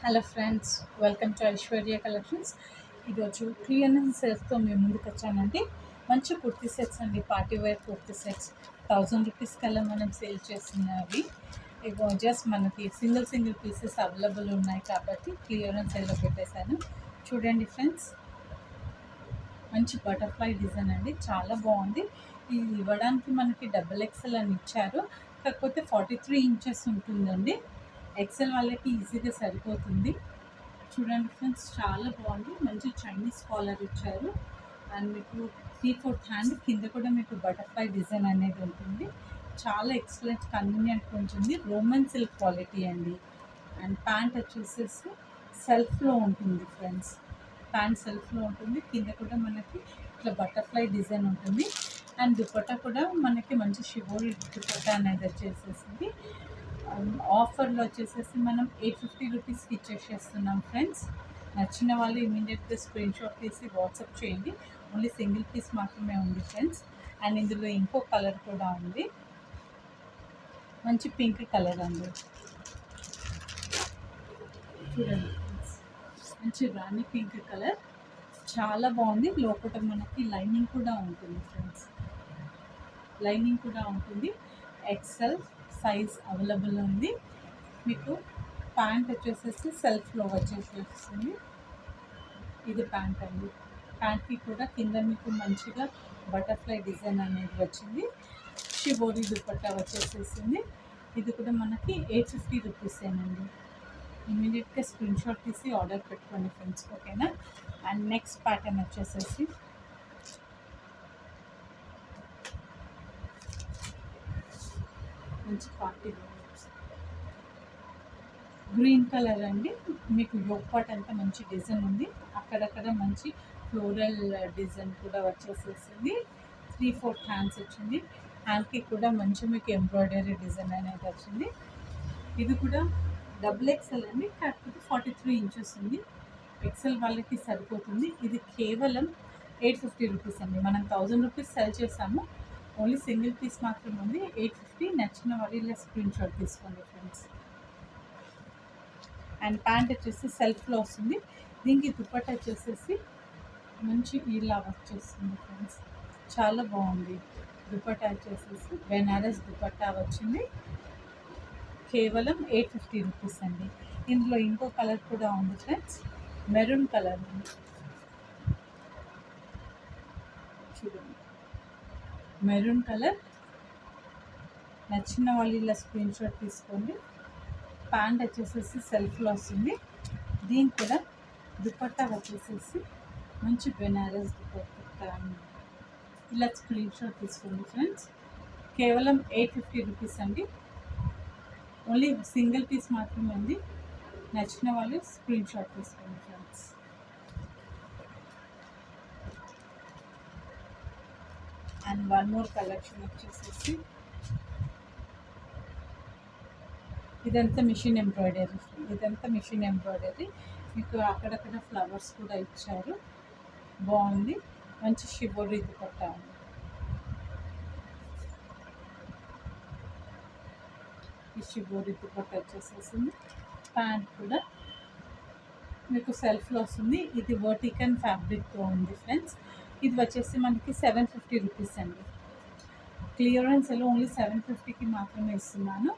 Hello friends, welcome to Aishwarya collections. ఈరోజు clearance సేల్స్తో మేము ముందుకు వచ్చానండి. మంచి కుర్తీ సెట్స్ అండి, party wear kurti sets 1000 rupees కల్లా మనం సేల్ చేస్తున్నవి. ఇగో జస్ట్ మనకి సింగిల్ పీసెస్ అవైలబుల్ ఉన్నాయి కాబట్టి క్లియరెన్స్ సేల్లో పెట్టేశాను. చూడండి ఫ్రెండ్స్, మంచి బటర్ఫ్లై డిజైన్ అండి, చాలా బాగుంది. ఇది ఇవ్వడానికి మనకి XXL అని ఇచ్చారు, కాకపోతే 43 ఇంచెస్ ఉంటుందండి. ఎక్సెల్ వాళ్ళకి ఈజీగా సరిపోతుంది. చూడండి ఫ్రెండ్స్, చాలా బాగుంది. మంచి చైనీస్ కాలర్ ఇచ్చారు అండ్ మీకు 3/4 హ్యాండ్ కింద కూడా మీకు బటర్ఫ్లై డిజైన్ అనేది ఉంటుంది. చాలా ఎక్సలెంట్ కన్వీనియంట్ ఉంటుంది. రోమన్ సిల్క్ క్వాలిటీ అండి. అండ్ ప్యాంట్ వచ్చేసేసి సెల్ఫ్లో ఉంటుంది ఫ్రెండ్స్. ప్యాంట్ సెల్ఫ్లో ఉంటుంది, కింద కూడా మనకి ఇట్లా బటర్ఫ్లై డిజైన్ ఉంటుంది. అండ్ దుపట్టా కూడా మనకి మంచి షిబోరి దుపట్టా అనేది వచ్చేసేసింది. ఆఫర్లో వచ్చేసేసి మనం 850 రూపీస్కి ఇచ్చేసేస్తున్నాం ఫ్రెండ్స్. నచ్చిన వాళ్ళు ఇమీడియట్గా స్క్రీన్ షాట్ తీసి వాట్సాప్ చేయండి. ఓన్లీ సింగిల్ పీస్ మాత్రమే ఉంది ఫ్రెండ్స్. అండ్ ఇందులో ఇంకో కలర్ కూడా ఉంది, మంచి పింక్ కలర్ అండి. చూడండి ఫ్రెండ్స్, మంచి రాణి పింక్ కలర్, చాలా బాగుంది. లోపల మనకి లైనింగ్ కూడా ఉంటుంది ఫ్రెండ్స్, లైనింగ్ కూడా ఉంటుంది. ఎక్సెల్ సైజ్ అవైలబుల్ ఉంది. మీకు ప్యాంట్ వచ్చేసేసి సెల్ఫ్లో వచ్చేసేస్తుంది. ఇది ప్యాంట్ అండి. ప్యాంట్కి కూడా కింద మీకు మంచిగా బటర్ఫ్లై డిజైన్ అనేది వచ్చింది. షిబోరి దుపట్టా వచ్చేసేసింది. ఇది కూడా మనకి 850 రూపీసేనండి. ఇమీడియట్గా స్క్రీన్ షాట్ తీసి ఆర్డర్ పెట్టుకోండి ఫ్రెండ్స్, ఓకేనా. అండ్ నెక్స్ట్ ప్యాటర్న్ వచ్చేసేసి మంచి పార్టీ గ్రీన్ కలర్ అండి. మీకు యోగ్ పార్ట్ అంతా మంచి డిజైన్ ఉంది, అక్కడక్కడ మంచి ఫ్లోరల్ డిజైన్ కూడా వచ్చేసేసింది. 3/4 హ్యాండ్స్ వచ్చింది. హ్యాండ్కి కూడా మంచి మీకు ఎంబ్రాయిడరీ డిజైన్ అనేది వచ్చింది. ఇది కూడా XXL అండి, కాకపోతే 43 ఇంచెస్ ఉంది. ఎక్సెల్ వాళ్ళకి సరిపోతుంది. ఇది కేవలం 850 రూపీస్ అండి. మనం 1000 రూపీస్ సెల్ చేసాము, ఓన్లీ సింగిల్ పీస్ మాత్రం ఉంది. 850. నచ్చిన వాళ్ళు ఇలా స్క్రీన్ షాట్ తీసుకోండి ఫ్రెండ్స్. అండ్ ప్యాంట్ వచ్చేసి సెల్ఫ్లో వస్తుంది. దీనికి దుపట్టా వచ్చేసేసి మంచి ఇలా వచ్చేస్తుంది ఫ్రెండ్స్, చాలా బాగుంది. దుపట్టా వచ్చేసేసి బెనారస్ దుపట్టా వచ్చింది. కేవలం 850 రూపీస్ అండి. ఇందులో ఇంకో కలర్ కూడా ఉంది ఫ్రెండ్స్, మెరూన్ కలర్. చూడండి, మెరూన్ కలర్. నచ్చిన వాళ్ళు ఇలా స్క్రీన్ షాట్ తీసుకోండి. ప్యాంట్ వచ్చేసేసి సెల్ఫ్లో వస్తుంది. దీనికి కూడా దుపట్టా వచ్చేసేసి మంచి బెనారస్ దుపట్టా. ఇలా స్క్రీన్ షాట్ తీసుకోండి ఫ్రెండ్స్. కేవలం 850 రూపీస్ అండి. ఓన్లీ సింగిల్ పీస్ మాత్రమే ఉంది. నచ్చిన వాళ్ళు స్క్రీన్ షాట్ తీసుకోండి friends. And one more collection వచ్చేసేసి ఇదంతా మిషన్ ఎంబ్రాయిడరీ. మీకు అక్కడక్కడ ఫ్లవర్స్ కూడా ఇచ్చారు, బాగుంది. మంచి షిబోరి దుపట్టా ఉంది. ఈ షిబోరి దుపట్టా వచ్చేసేసింది. ప్యాంట్ కూడా మీకు సెల్ఫ్లో వస్తుంది. ఇది వర్టికన్ ఫ్యాబ్రిక్తో ఉంది ఫ్రెండ్స్. ఇది వచ్చేసి మనకి 750 రూపీస్ అండి. క్లియరెన్స్లో ఓన్లీ 750కి మాత్రమే ఇస్తున్నాను.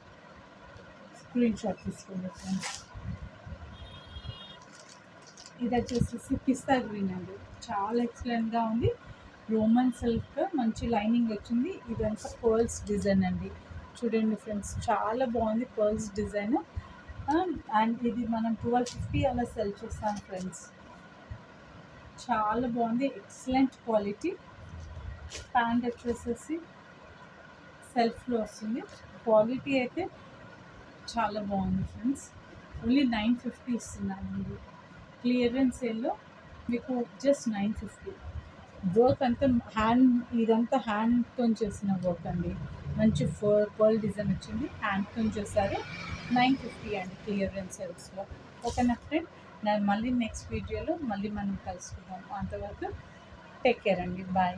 స్క్రీన్ షాట్ తీసుకోండి ఫ్రెండ్స్. ఇది వచ్చేసి పిస్తా గ్రీన్ అండి, చాలా ఎక్సలెంట్గా ఉంది. రోమన్ సిల్క్ మంచి లైనింగ్ వచ్చింది. ఇదంతా పర్ల్స్ డిజైన్ అండి. చూడండి ఫ్రెండ్స్, చాలా బాగుంది పర్ల్స్ డిజైన్. అండ్ ఇది మనం 1250 అలా సెల్ చేస్తాం ఫ్రెండ్స్. చాలా బాగుంది, ఎక్సలెంట్ క్వాలిటీ. ప్యాంట్ వచ్చేసేసి సెల్ఫ్లో వస్తుంది. క్వాలిటీ అయితే చాలా బాగుంది ఫ్రెండ్స్. ఓన్లీ 950 ఇస్తున్నానండి. క్లియరెన్స్ సేల్లో మీకు జస్ట్ 950. వర్క్ అంతా ఇదంతా హ్యాండ్తో చేసిన వర్క్ అండి. మంచి పర్ల్ డిజైన్ వచ్చింది, హ్యాండ్తో చేశారు. 950 అండి క్లియరెన్స్ సేల్స్లో. ఓకేనా ఫ్రెండ్, నేను మళ్ళీ నెక్స్ట్ వీడియోలో మళ్ళీ మనం కలుసుకుందాం. అంతవరకు టేక్ కేర్ అండి, బాయ్.